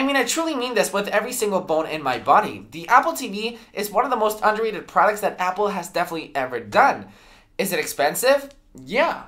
I mean, I truly mean this with every single bone in my body. The Apple TV is one of the most underrated products that Apple has definitely ever done. Is it expensive? Yeah.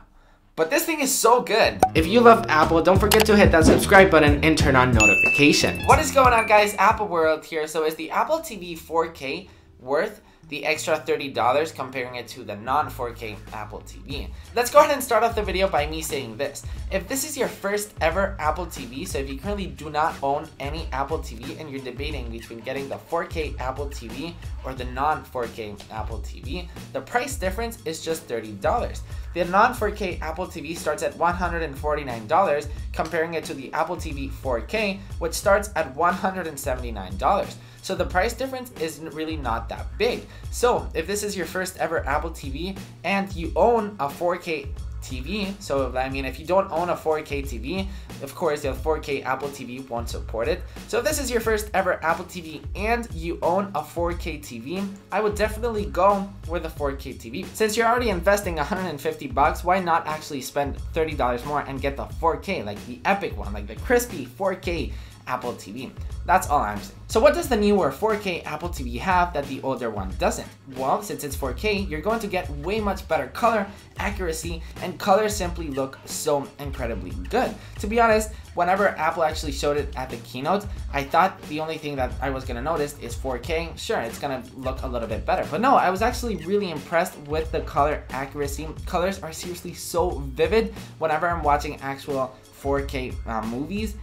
But this thing is so good. If you love Apple, don't forget to hit that subscribe button and turn on notifications. What is going on, guys? Apple World here. So is the Apple TV 4K worth the extra $30 comparing it to the non-4K Apple TV? Let's go ahead and start off the video by me saying this. If this is your first ever Apple TV, so if you currently do not own any Apple TV and you're debating between getting the 4K Apple TV or the non-4K Apple TV, the price difference is just $30. The non-4K Apple TV starts at $149, comparing it to the Apple TV 4K, which starts at $179. So the price difference is really not that big. So if this is your first ever Apple TV and you own a 4K TV, so I mean, if you don't own a 4K TV, of course the 4K Apple TV won't support it. So if this is your first ever Apple TV and you own a 4K TV, I would definitely go with a 4K TV. Since you're already investing $150, why not actually spend $30 more and get the 4K, like the epic one, like the crispy 4K Apple TV? That's all I'm saying. So what does the newer 4K Apple TV have that the older one doesn't? Well, since it's 4K, you're going to get way much better color accuracy, and colors simply look so incredibly good. To be honest, whenever Apple actually showed it at the keynote, I thought the only thing that I was gonna notice is 4K. Sure, it's gonna look a little bit better, but no, I was actually really impressed with the color accuracy. Colors are seriously so vivid whenever I'm watching actual 4K movies.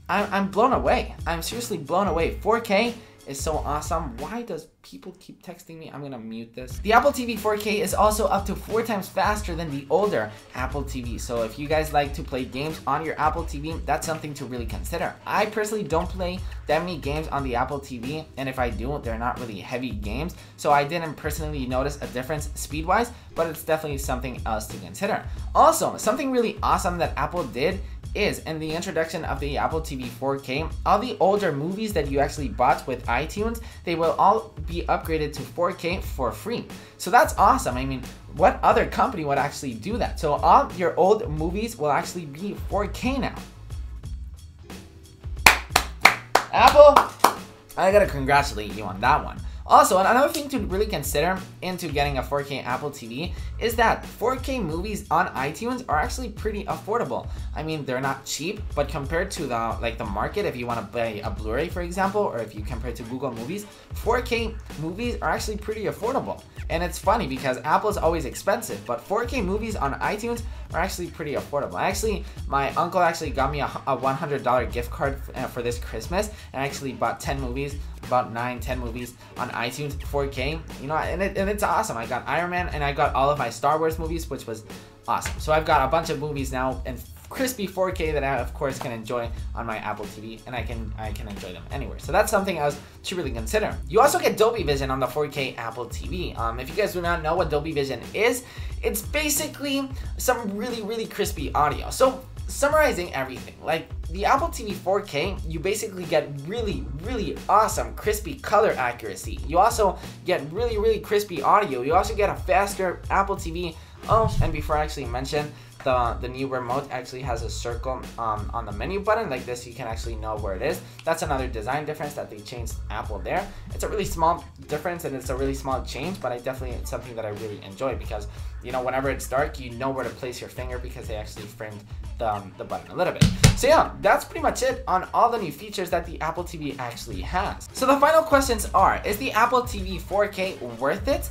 I'm blown away. I'm seriously blown away. 4K is so awesome. Why does people keep texting me? I'm gonna mute this. The Apple TV 4K is also up to 4 times faster than the older Apple TV. So if you guys like to play games on your Apple TV, that's something to really consider. I personally don't play that many games on the Apple TV, and if I do, they're not really heavy games. So I didn't personally notice a difference speed-wise, but it's definitely something else to consider. Also, something really awesome that Apple did is in the introduction of the Apple TV 4K, all the older movies that you actually bought with iTunes, they will all be upgraded to 4K for free. So that's awesome. I mean, what other company would actually do that? So all your old movies will actually be 4K now. Apple, I gotta congratulate you on that one. Also, another thing to really consider into getting a 4K Apple TV is that 4K movies on iTunes are actually pretty affordable. I mean, they're not cheap, but compared to the market, if you want to buy a Blu-ray, for example, or if you compare it to Google Movies, 4K movies are actually pretty affordable. And it's funny because Apple's always expensive, but 4K movies on iTunes are actually pretty affordable. My uncle actually got me a $100 gift card for this Christmas, and I actually bought 10 movies, about 9-10 movies on iTunes 4K, you know, and it's awesome. I got Iron Man and I got all of my Star Wars movies, which was awesome. So I've got a bunch of movies now in crispy 4K that I of course can enjoy on my Apple TV, and I can enjoy them anywhere. So that's something else to really consider. You also get Dolby Vision on the 4K Apple TV. If you guys do not know what Dolby Vision is, it's basically some really crispy audio. So summarizing everything, like the Apple TV 4K, you basically get really awesome crispy color accuracy. You also get really crispy audio. You also get a faster Apple TV. Oh, and before I actually mention, the new remote actually has a circle on the menu button like this. You can actually know where it is. That's another design difference that they changed Apple there. It's a really small difference and it's a really small change, but it's something that I really enjoy because, you know, whenever it's dark, you know where to place your finger because they actually framed the button a little bit. So yeah, that's pretty much it on all the new features that the Apple TV actually has. So the final questions are, is the Apple TV 4K worth it?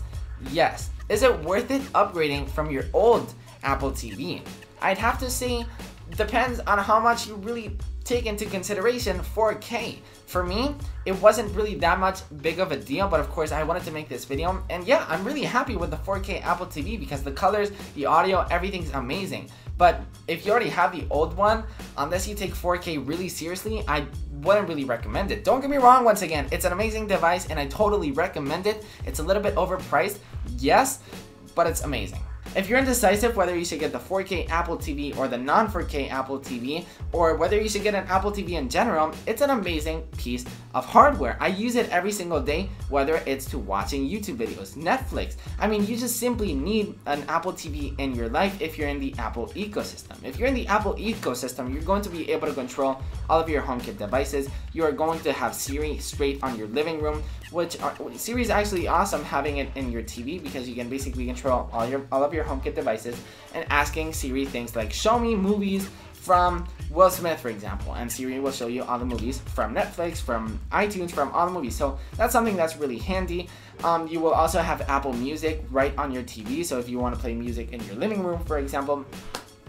Yes. Is it worth it upgrading from your old Apple TV? I'd have to say depends on how much you really take into consideration 4K. For me, it wasn't really that much big of a deal, but of course I wanted to make this video, and yeah, I'm really happy with the 4K Apple TV because the colors, the audio, everything's amazing. But if you already have the old one, unless you take 4K really seriously, I wouldn't really recommend it. Don't get me wrong, once again, it's an amazing device and I totally recommend it. It's a little bit overpriced, yes, but it's amazing. if you're indecisive whether you should get the 4K Apple TV or the non-4K Apple TV, or whether you should get an Apple TV in general, it's an amazing piece of hardware. I use it every single day, whether it's to watching YouTube videos, Netflix. I mean, you just simply need an Apple TV in your life if you're in the Apple ecosystem. If you're in the Apple ecosystem, you're going to be able to control all of your HomeKit devices. You are going to have Siri straight on your living room, Siri is actually awesome having it in your TV, because you can basically control all of your HomeKit devices and asking Siri things like show me movies from Will Smith, for example, and Siri will show you all the movies from Netflix, from iTunes, from all the movies. So that's something that's really handy. You will also have Apple Music right on your TV, so if you want to play music in your living room, for example,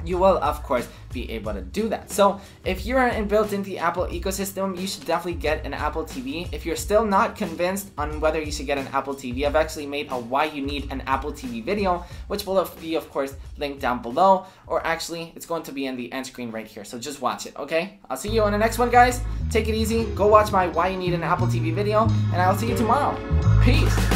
you will of course be able to do that. So if you're built into the Apple ecosystem, you should definitely get an Apple TV. If you're still not convinced on whether you should get an Apple TV, I've actually made a why you need an Apple TV video, which will be of course linked down below, or actually it's going to be in the end screen right here, so just watch it, okay? I'll see you on the next one, guys. Take it easy, go watch my why you need an Apple TV video, and I'll see you tomorrow. Peace.